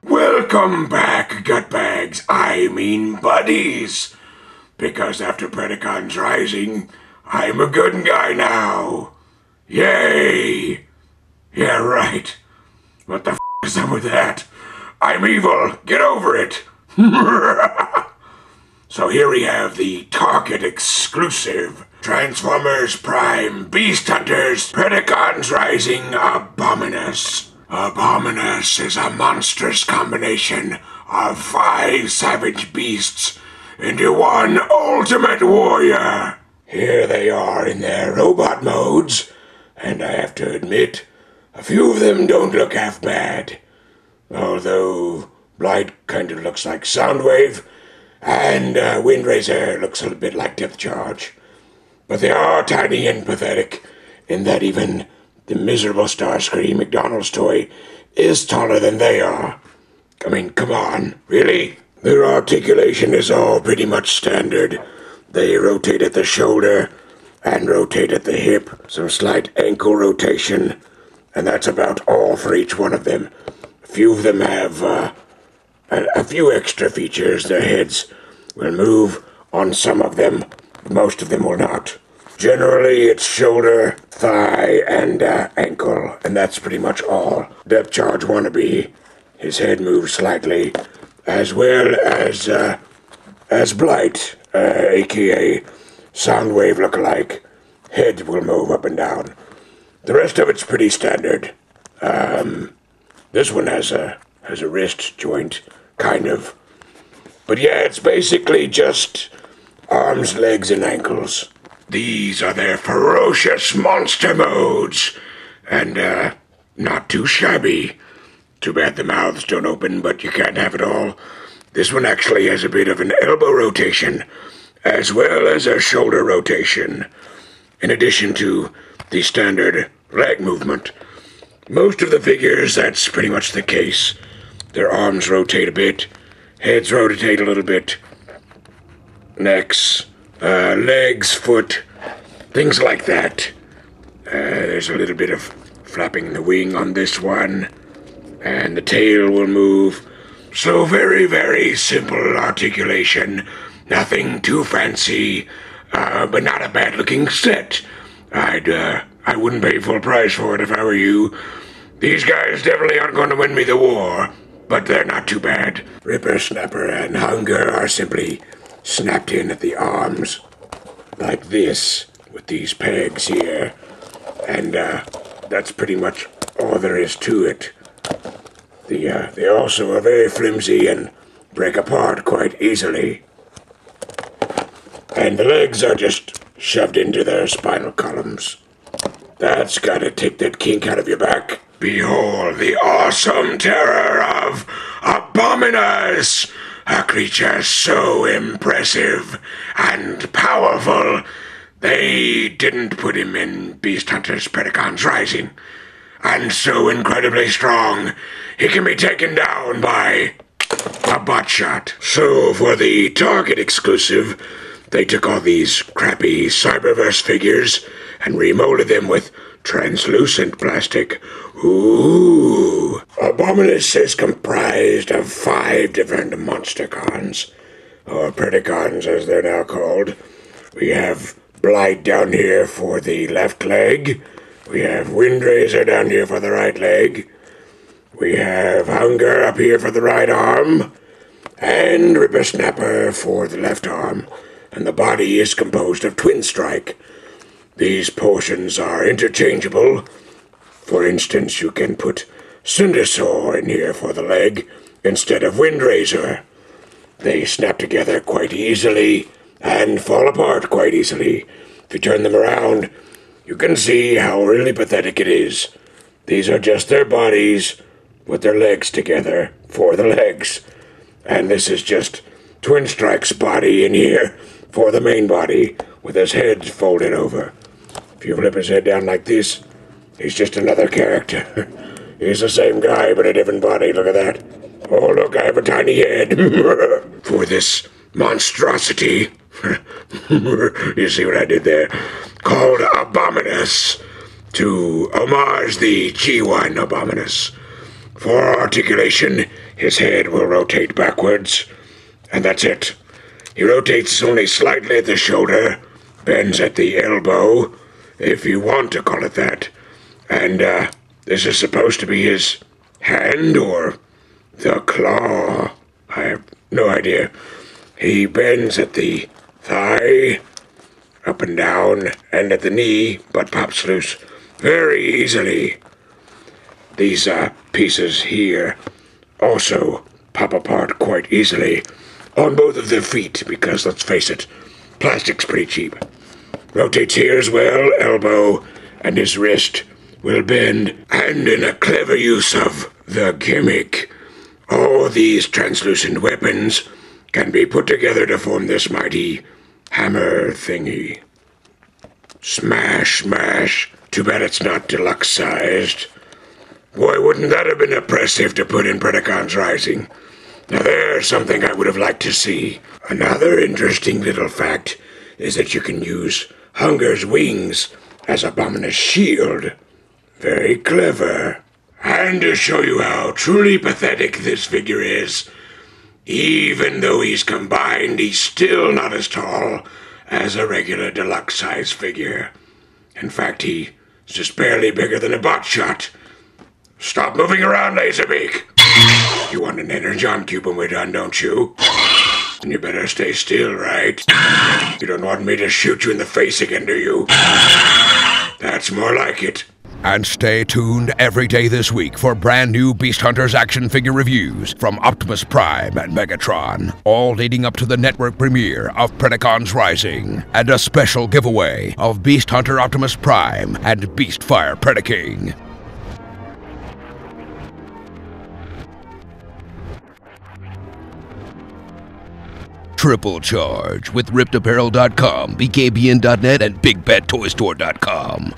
Welcome back, gutbags. I mean buddies. Because after Predacons Rising, I'm a good guy now. Yay! Yeah, right. What the f*** is up with that? I'm evil. Get over it. So here we have the Target exclusive Transformers Prime Beast Hunters Predacons Rising Abominus. Abominus is a monstrous combination of 5 savage beasts into one ultimate warrior. Here they are in their robot modes, and I have to admit, a few of them don't look half bad. Although Blight kind of looks like Soundwave, and Windraiser looks a bit like Depth Charge. But they are tiny and pathetic, in that even the miserable Starscream McDonald's toy is taller than they are. I mean, come on, really? Their articulation is all pretty much standard. They rotate at the shoulder and rotate at the hip, some slight ankle rotation, and that's about all for each one of them. A few of them have a few extra features. Their heads will move on some of them, but most of them will not. Generally, it's shoulder, thigh, and ankle, and that's pretty much all. Depth Charge wannabe, his head moves slightly, as well as Blight, aka Soundwave lookalike. Head will move up and down. The rest of it's pretty standard. This one has a wrist joint, kind of. But yeah, it's basically just arms, legs, and ankles. These are their ferocious monster modes, and not too shabby. Too bad the mouths don't open, but you can't have it all. This one actually has a bit of an elbow rotation, as well as a shoulder rotation, in addition to the standard leg movement. Most of the figures, that's pretty much the case. Their arms rotate a bit, heads rotate a little bit, necks, legs, foot, things like that. There's a little bit of flapping the wing on this one, and the tail will move. So very, very simple articulation. Nothing too fancy, but not a bad-looking set. I wouldn't pay full price for it if I were you. These guys definitely aren't going to win me the war, but they're not too bad. Ripper, Snapper, and Hunger are simply snapped in at the arms, like this, with these pegs here. And that's pretty much all there is to it. They also are very flimsy and break apart quite easily. And the legs are just shoved into their spinal columns. That's gotta take that kink out of your back. Behold the awesome terror of Abominus! A creature so impressive and powerful, they didn't put him in Beast Hunters Predacons Rising. And so incredibly strong, he can be taken down by a butt shot. So for the Target exclusive, they took all these crappy Cyberverse figures and remolded them with translucent plastic. Ooh! Abominus is comprised of 5 different Monstercons, or Predacons as they're now called. We have Blight down here for the left leg. We have Windraiser down here for the right leg. We have Hunger up here for the right arm. And Ripper Snapper for the left arm. And the body is composed of Twin Strike. These portions are interchangeable. For instance, you can put Cindersaw in here for the leg instead of Windraiser. They snap together quite easily and fall apart quite easily. If you turn them around, you can see how really pathetic it is. These are just their bodies with their legs together for the legs. And this is just Twin Strike's body in here for the main body with his head folded over. If you flip his head down like this, he's just another character. He's the same guy, but a different body. Look at that. Oh, look, I have a tiny head. For this monstrosity. You see what I did there? Called Abominus, to homage the G1 Abominus. For articulation, his head will rotate backwards, and that's it. He rotates only slightly at the shoulder, bends at the elbow, if you want to call it that. And, this is supposed to be his hand or the claw. I have no idea. He bends at the thigh, up and down, and at the knee, but pops loose very easily. These, pieces here also pop apart quite easily on both of their feet because, let's face it, plastic's pretty cheap. Rotates here as well, elbow, and his wrist will bend, and in a clever use of the gimmick, all these translucent weapons can be put together to form this mighty hammer thingy. Smash, smash. Too bad it's not deluxe-sized. Boy, wouldn't that have been impressive to put in Predacons Rising. Now there's something I would have liked to see. Another interesting little fact is that you can use Hunger's wings as Abominus' shield. Very clever. And to show you how truly pathetic this figure is, even though he's combined, he's still not as tall as a regular deluxe-size figure. In fact, he's just barely bigger than a bot shot. Stop moving around, Laserbeak! You want an energon cube when we're done, don't you? And you better stay still, right? You don't want me to shoot you in the face again, do you? That's more like it. And stay tuned every day this week for brand new Beast Hunters action figure reviews from Optimus Prime and Megatron, all leading up to the network premiere of Predacons Rising, and a special giveaway of Beast Hunter Optimus Prime and Beastfire Predaking. Triple charge with RippedApparel.com, BKBN.net, and BigBadToyStore.com.